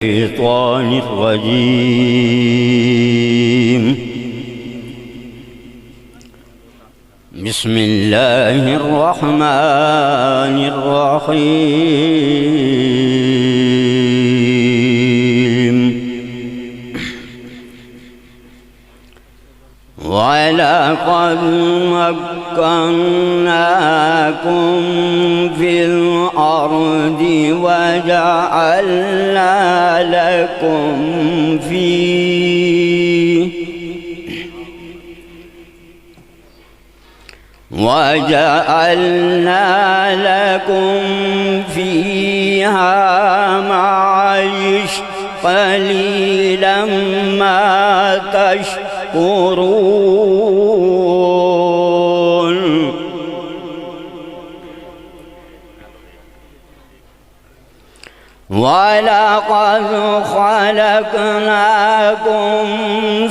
الشيطان الرجيم. بسم الله الرحمن الرحيم. ولقد مكناكم في الأرض وجعلنا لكم فيها معايش قليلا ما تشكرون. ولقد خلقناكم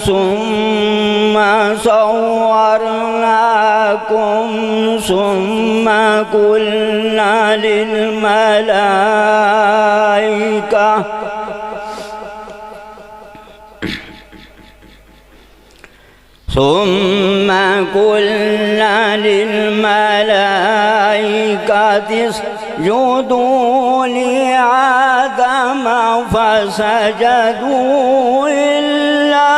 ثم صورناكم ثم قلنا للملائكة اسجدوا لآدم فسجدوا إلا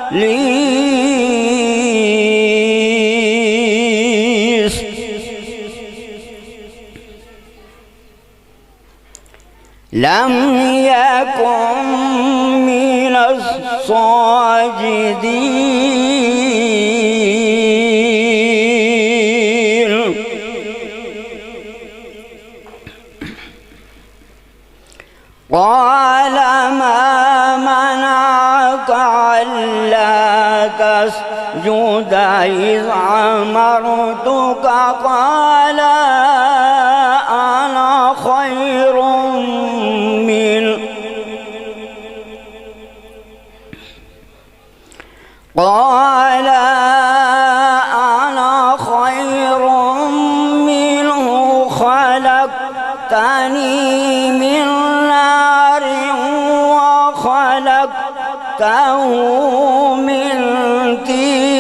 إبليس لم يكن من الساجدين. قال ما منعك ألا تسجد إذ أمرتك؟ قال أنا خير منه خلقتني من نار وخلقته من طين.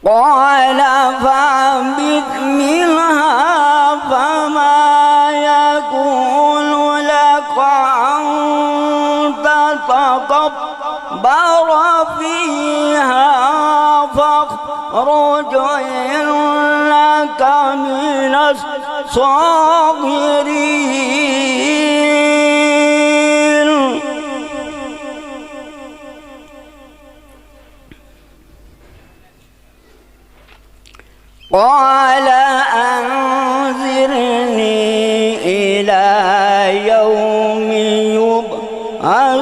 قال فاهبط منها فما يكون لك أن تتكبر فيها فاخرج إنك من الصاغرين. قال أنظرني إلى يوم يبعثون.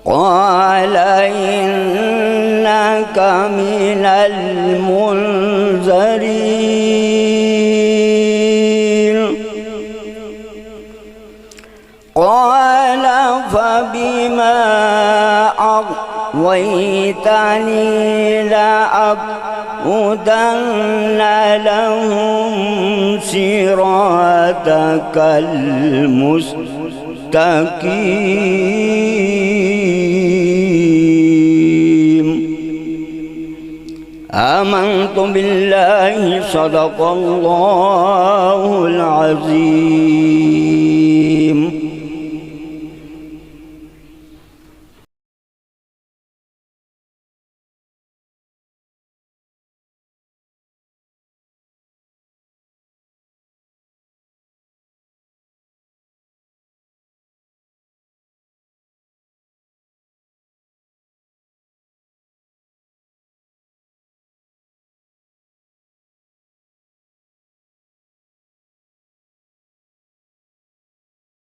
قال إنك من المنذرين. قال فبما أغويتني لأقعدن لهم صراطك المستقيم. آمنت بالله. صدق الله العظيم.